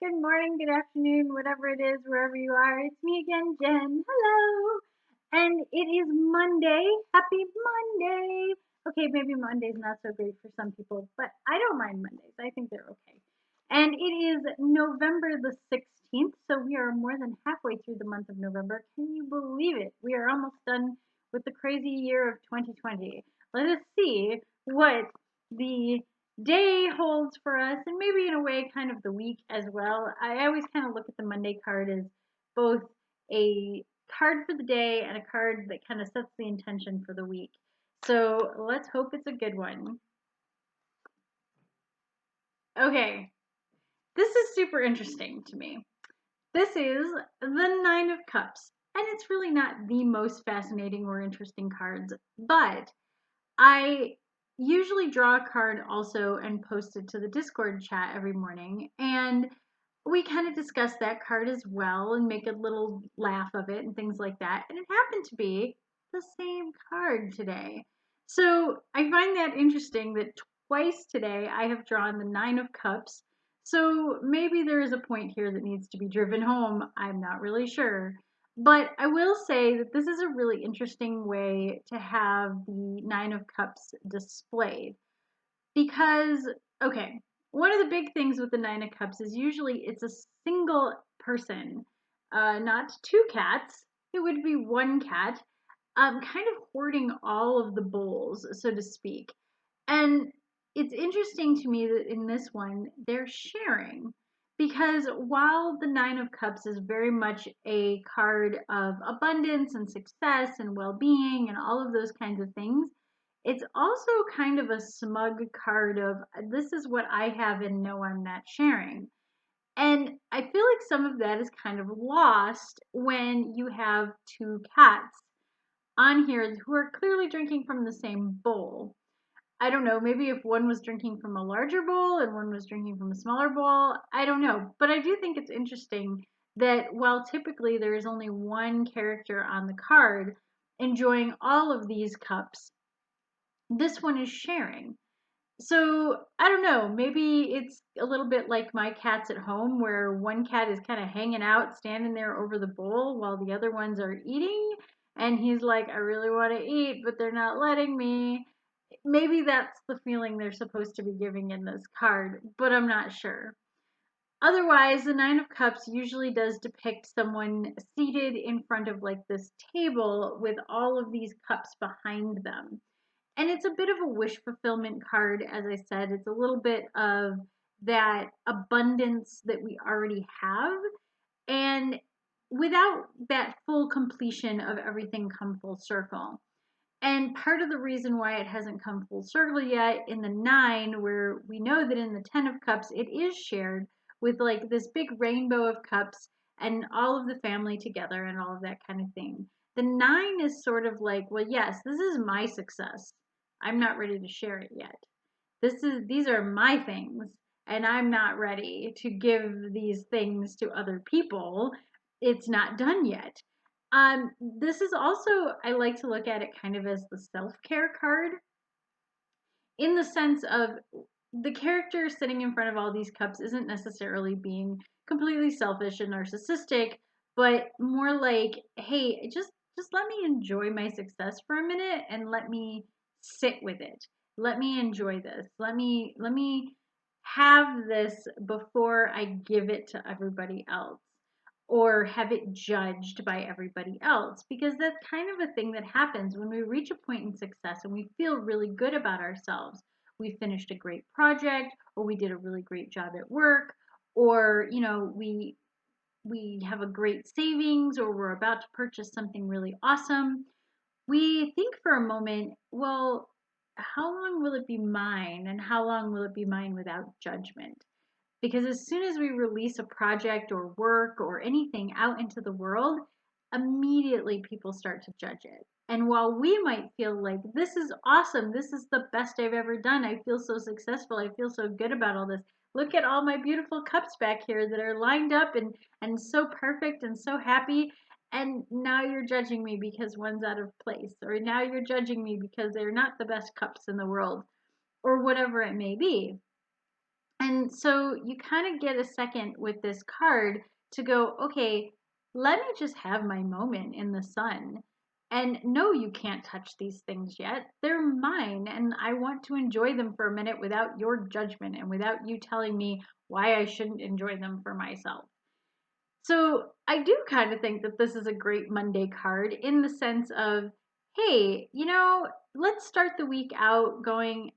good morning, good afternoon, whatever it is, wherever you are. It's me again, Jen. Hello. And it is Monday. Happy Monday. Okay, maybe Monday's not so great for some people, but I don't mind Mondays. I think they're okay. And it is November the 16th, so we are more than halfway through the month of November. Can you believe it? We are almost done with the crazy year of 2020. Let us see what the day holds for us, and maybe in a way kind of the week as well. I always kind of look at the Monday card as both a card for the day and a card that kind of sets the intention for the week. So let's hope it's a good one. Okay, this is super interesting to me. This is the Nine of Cups, and it's really not the most fascinating or interesting cards, but I usually draw a card also and post it to the Discord chat every morning. And we kind of discuss that card as well and make a little laugh of it and things like that. And it happened to be the same card today. So I find that interesting that twice today I have drawn the Nine of Cups. So maybe there is a point here that needs to be driven home. I'm not really sure. But I will say that this is a really interesting way to have the Nine of Cups displayed because, okay, one of the big things with the Nine of Cups is usually it's a single person, not two cats. It would be one cat, kind of hoarding all of the bowls, so to speak. And it's interesting to me that in this one, they're sharing because while the Nine of Cups is very much a card of abundance and success and well being and all of those kinds of things, it's also kind of a smug card of this is what I have and no, I'm not sharing. And I feel like some of that is kind of lost when you have two cats on here who are clearly drinking from the same bowl. I don't know, maybe if one was drinking from a larger bowl and one was drinking from a smaller bowl, I don't know. But I do think it's interesting that while typically there is only one character on the card enjoying all of these cups, this one is sharing. So I don't know, maybe it's a little bit like my cats at home where one cat is kind of hanging out, standing there over the bowl while the other ones are eating. And he's like, I really want to eat, but they're not letting me. Maybe that's the feeling they're supposed to be giving in this card, but I'm not sure. Otherwise, the Nine of Cups usually does depict someone seated in front of like this table with all of these cups behind them. And it's a bit of a wish fulfillment card, as I said. It's a little bit of that abundance that we already have. And without that full completion of everything come full circle. And part of the reason why it hasn't come full circle yet in the nine, where we know that in the 10 of cups, it is shared with like this big rainbow of cups and all of the family together and all of that kind of thing. The nine is sort of like, well, yes, this is my success. I'm not ready to share it yet. These are my things and I'm not ready to give these things to other people. It's not done yet. This is also, I like to look at it kind of as the self-care card in the sense of the character sitting in front of all these cups isn't necessarily being completely selfish and narcissistic, but more like, hey, just let me enjoy my success for a minute and let me sit with it. Let me enjoy this. Let me have this before I give it to everybody else or have it judged by everybody else, because that's kind of a thing that happens when we reach a point in success and we feel really good about ourselves. We finished a great project, or we did a really great job at work, or we have a great savings, or we're about to purchase something really awesome. We think for a moment, well, how long will it be mine and how long will it be mine without judgment? Because as soon as we release a project or work or anything out into the world, immediately people start to judge it. And while we might feel like this is awesome, this is the best I've ever done, I feel so successful, I feel so good about all this. Look at all my beautiful cups back here that are lined up and so perfect and so happy. And now you're judging me because one's out of place, or now you're judging me because they're not the best cups in the world, or whatever it may be. And so you kind of get a second with this card to go, okay, let me just have my moment in the sun. And no, you can't touch these things yet. They're mine, and I want to enjoy them for a minute without your judgment and without you telling me why I shouldn't enjoy them for myself. So I do kind of think that this is a great Monday card in the sense of, hey, let's start the week out going,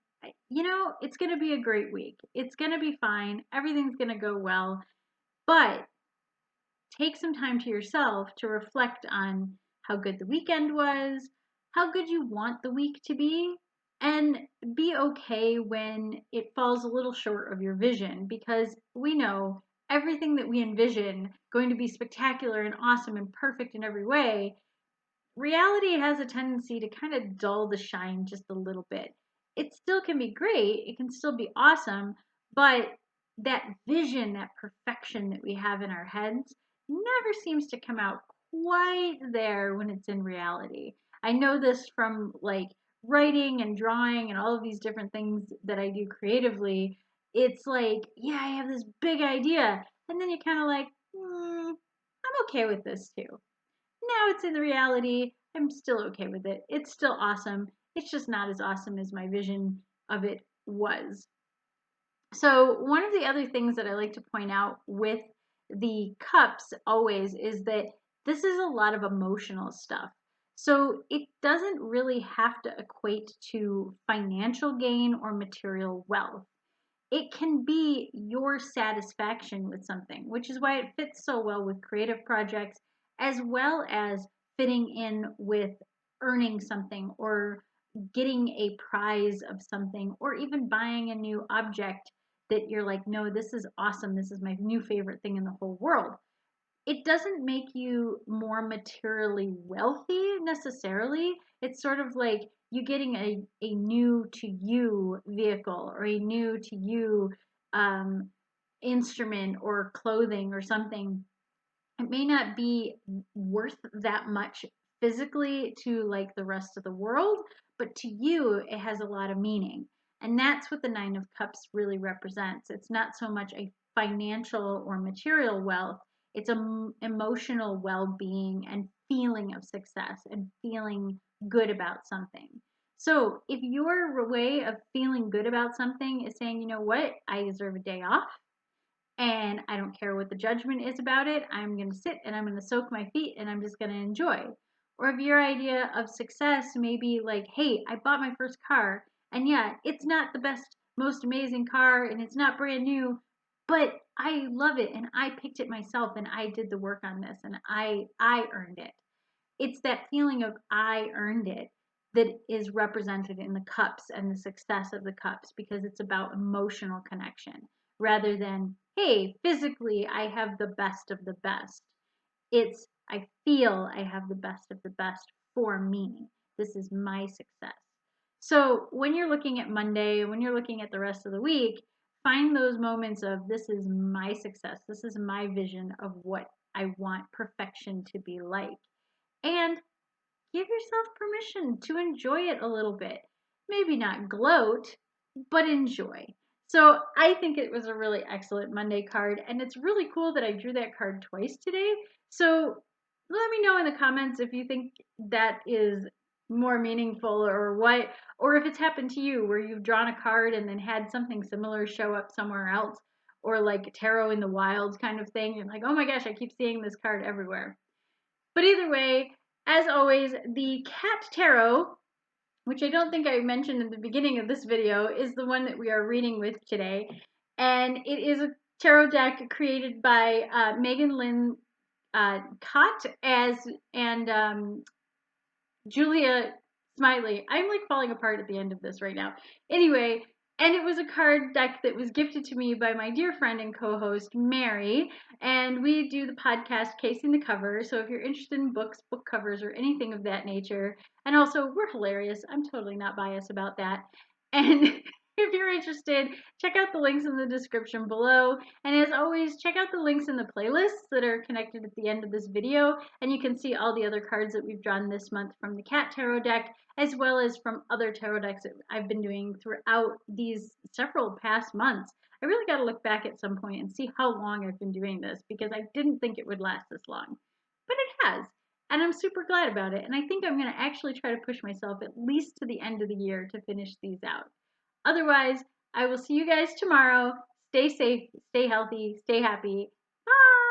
it's going to be a great week. It's going to be fine. Everything's going to go well. But take some time to yourself to reflect on how good the weekend was, how good you want the week to be, and be okay when it falls a little short of your vision, because we know everything that we envision going to be spectacular and awesome and perfect in every way. Reality has a tendency to kind of dull the shine just a little bit. It still can be great, it can still be awesome, but that vision, that perfection that we have in our heads never seems to come out quite there when it's in reality. I know this from like writing and drawing and all of these different things that I do creatively. It's like, yeah, I have this big idea, and then you're kind of like, I'm okay with this too. Now it's in the reality. I'm still okay with it. It's still awesome. It's just not as awesome as my vision of it was. So, one of the other things that I like to point out with the cups always is that this is a lot of emotional stuff. So, it doesn't really have to equate to financial gain or material wealth. It can be your satisfaction with something, which is why it fits so well with creative projects, as well as fitting in with earning something or getting a prize of something, or even buying a new object that you're like, no, this is awesome. This is my new favorite thing in the whole world. It doesn't make you more materially wealthy necessarily. It's sort of like you getting a new to you vehicle or a new to you um, instrument or clothing or something. It may not be worth that much physically to like the rest of the world, but to you, it has a lot of meaning. And that's what the Nine of Cups really represents. It's not so much a financial or material wealth, it's a emotional well being and feeling of success and feeling good about something. So, if your way of feeling good about something is saying, you know what, I deserve a day off, and I don't care what the judgment is about it. I'm going to sit and I'm going to soak my feet and I'm just going to enjoy. Or if your idea of success may be like, hey, I bought my first car, and yeah, it's not the best, most amazing car and it's not brand new, but I love it and I picked it myself and I did the work on this and I earned it. It's that feeling of I earned it that is represented in the cups and the success of the cups, because it's about emotional connection rather than, hey, physically I have the best of the best. It's I feel I have the best of the best for me. This is my success. So when you're looking at Monday, when you're looking at the rest of the week, find those moments of this is my success. This is my vision of what I want perfection to be like. And give yourself permission to enjoy it a little bit. Maybe not gloat, but enjoy. So I think it was a really excellent Monday card, and it's really cool that I drew that card twice today. So let me know in the comments if you think that is more meaningful or what, or if it's happened to you where you've drawn a card and then had something similar show up somewhere else, or like tarot in the wild kind of thing. You're like, oh my gosh, I keep seeing this card everywhere. But either way, as always, the Cat Tarot, which I don't think I mentioned in the beginning of this video, is the one that we are reading with today. And it is a tarot deck created by Megan Lynn Cott and Julia Smiley. I'm like falling apart at the end of this right now. Anyway, and it was a card deck that was gifted to me by my dear friend and co-host Mary, and we do the podcast Casing the Cover. So if you're interested in books, book covers, or anything of that nature, and also we're hilarious. I'm totally not biased about that. And if you're interested, check out the links in the description below. And as always, check out the links in the playlists that are connected at the end of this video. And you can see all the other cards that we've drawn this month from the Cat Tarot deck, as well as from other tarot decks that I've been doing throughout these several past months. I really got to look back at some point and see how long I've been doing this because I didn't think it would last this long. But it has. And I'm super glad about it. And I think I'm going to actually try to push myself at least to the end of the year to finish these out. Otherwise, I will see you guys tomorrow. Stay safe, stay healthy, stay happy. Bye.